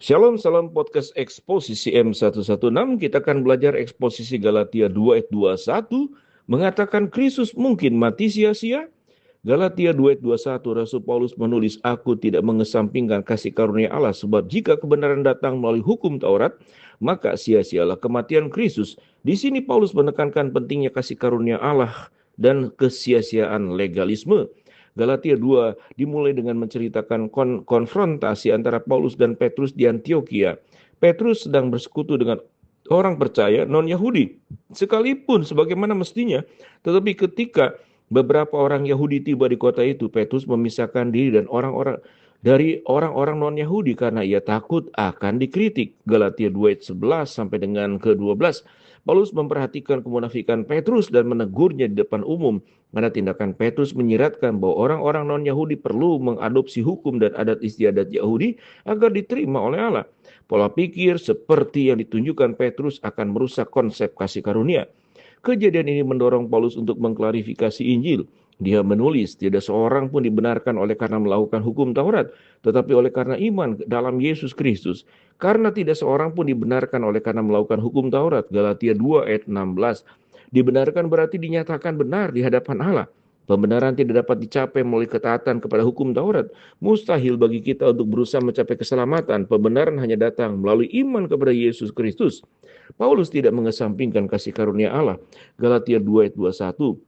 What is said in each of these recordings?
Shalom, salam podcast eksposisi M116. Kita akan belajar eksposisi Galatia 2 ayat 21. Mengatakan Kristus mungkin mati sia-sia. Galatia 2 ayat 21, Rasul Paulus menulis, "Aku tidak mengesampingkan kasih karunia Allah, sebab jika kebenaran datang melalui hukum Taurat, maka sia-sialah kematian Kristus." Di sini Paulus menekankan pentingnya kasih karunia Allah dan kesia-siaan legalisme. Galatia 2 dimulai dengan menceritakan konfrontasi antara Paulus dan Petrus di Antioquia. Petrus sedang bersekutu dengan orang percaya non-Yahudi, sekalipun sebagaimana mestinya, tetapi ketika beberapa orang Yahudi tiba di kota itu, Petrus memisahkan diri dan orang-orang non-Yahudi karena ia takut akan dikritik. Galatia 2 ayat 11 sampai dengan ke-12. Paulus memperhatikan kemunafikan Petrus dan menegurnya di depan umum. Karena tindakan Petrus menyiratkan bahwa orang-orang non-Yahudi perlu mengadopsi hukum dan adat istiadat Yahudi agar diterima oleh Allah. Pola pikir seperti yang ditunjukkan Petrus akan merusak konsep kasih karunia. Kejadian ini mendorong Paulus untuk mengklarifikasi Injil. Dia menulis, tidak seorang pun dibenarkan oleh karena melakukan hukum Taurat, tetapi oleh karena iman dalam Yesus Kristus. Karena tidak seorang pun dibenarkan oleh karena melakukan hukum Taurat. Galatia 2 ayat 16. Dibenarkan berarti dinyatakan benar di hadapan Allah. Pembenaran tidak dapat dicapai melalui ketaatan kepada hukum Taurat. Mustahil bagi kita untuk berusaha mencapai keselamatan. Pembenaran hanya datang melalui iman kepada Yesus Kristus. Paulus tidak mengesampingkan kasih karunia Allah. Galatia 2 ayat 21.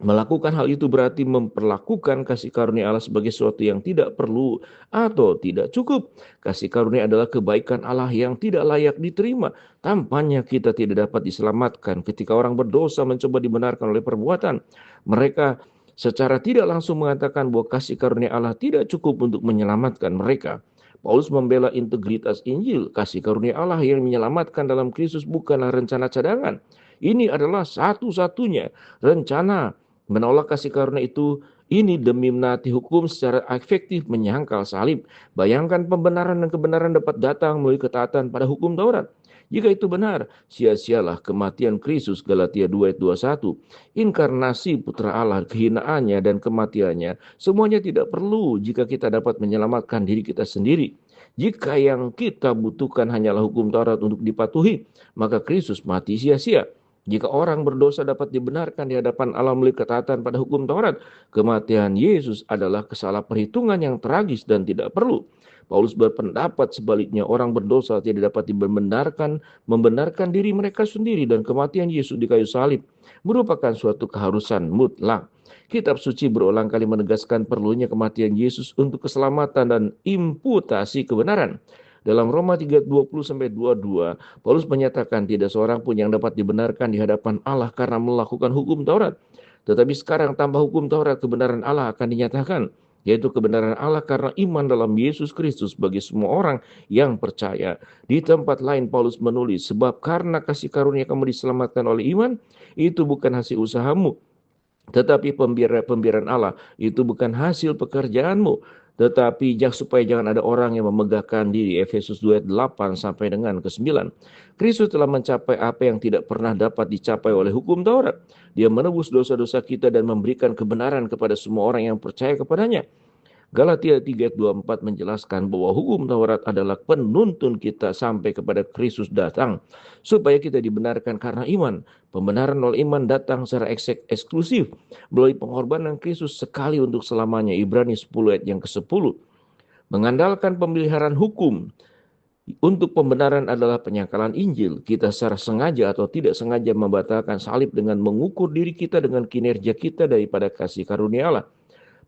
Melakukan hal itu berarti memperlakukan kasih karunia Allah sebagai sesuatu yang tidak perlu atau tidak cukup. Kasih karunia adalah kebaikan Allah yang tidak layak diterima. Tampaknya kita tidak dapat diselamatkan ketika orang berdosa mencoba dibenarkan oleh perbuatan. Mereka secara tidak langsung mengatakan bahwa kasih karunia Allah tidak cukup untuk menyelamatkan mereka. Paulus membela integritas Injil. Kasih karunia Allah yang menyelamatkan dalam Kristus bukanlah rencana cadangan. Ini adalah satu-satunya rencana. Menolak kasih karunia itu ini demi menaati hukum secara efektif menyangkal salib. Bayangkan pembenaran dan kebenaran dapat datang melalui ketaatan pada hukum Taurat. Jika itu benar, sia-sialah kematian Kristus. Galatia 2 ayat 21. Inkarnasi putra Allah, kehinaannya dan kematiannya, semuanya tidak perlu jika kita dapat menyelamatkan diri kita sendiri. Jika yang kita butuhkan hanyalah hukum Taurat untuk dipatuhi, maka Kristus mati sia-sia. Jika orang berdosa dapat dibenarkan di hadapan Allah melalui ketaatan pada hukum Taurat, kematian Yesus adalah kesalahan perhitungan yang tragis dan tidak perlu. Paulus berpendapat sebaliknya, orang berdosa tidak dapat membenarkan diri mereka sendiri, dan kematian Yesus di kayu salib merupakan suatu keharusan mutlak. Kitab suci berulang kali menegaskan perlunya kematian Yesus untuk keselamatan dan imputasi kebenaran. Dalam Roma 3:20-22, Paulus menyatakan tidak seorang pun yang dapat dibenarkan di hadapan Allah karena melakukan hukum Taurat. Tetapi sekarang tanpa hukum Taurat, kebenaran Allah akan dinyatakan, yaitu kebenaran Allah karena iman dalam Yesus Kristus bagi semua orang yang percaya. Di tempat lain Paulus menulis, sebab karena kasih karunia kamu diselamatkan oleh iman, itu bukan hasil usahamu, tetapi pembiaran Allah. Itu bukan hasil pekerjaanmu, tetapi supaya jangan ada orang yang memegahkan diri. Efesus 2 ayat 8 sampai dengan ke-9. Kristus telah mencapai apa yang tidak pernah dapat dicapai oleh hukum Taurat. Dia menebus dosa-dosa kita dan memberikan kebenaran kepada semua orang yang percaya kepadanya. Galatia 3 ayat 24 menjelaskan bahwa hukum Taurat adalah penuntun kita sampai kepada Kristus datang, supaya kita dibenarkan karena iman. Pembenaran oleh iman datang secara eksklusif melalui pengorbanan Kristus sekali untuk selamanya. Ibrani 10 ayat yang ke-10. Mengandalkan pemeliharaan hukum untuk pembenaran adalah penyangkalan Injil. Kita secara sengaja atau tidak sengaja membatalkan salib dengan mengukur diri kita dengan kinerja kita daripada kasih karunia Allah.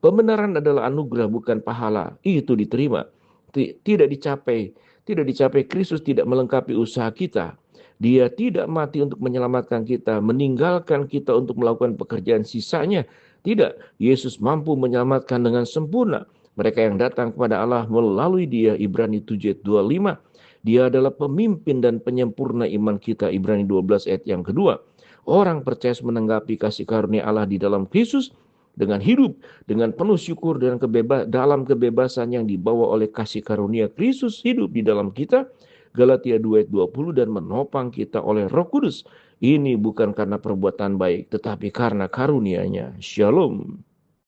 Pembenaran adalah anugerah, bukan pahala. Itu diterima. Tidak dicapai. Tidak dicapai. Kristus tidak melengkapi usaha kita. Dia tidak mati untuk menyelamatkan kita, meninggalkan kita untuk melakukan pekerjaan sisanya. Tidak. Yesus mampu menyelamatkan dengan sempurna mereka yang datang kepada Allah melalui Dia. Ibrani 7 ayat 25. Dia adalah pemimpin dan penyempurna iman kita. Ibrani 12 ayat yang kedua. Orang percaya menanggapi kasih karunia Allah di dalam Kristus dengan hidup dengan penuh syukur dan dalam kebebasan yang dibawa oleh kasih karunia Kristus hidup di dalam kita. Galatia 2 ayat 20, dan menopang kita oleh Roh Kudus. Ini bukan karena perbuatan baik, tetapi karena karunia-Nya. Shalom.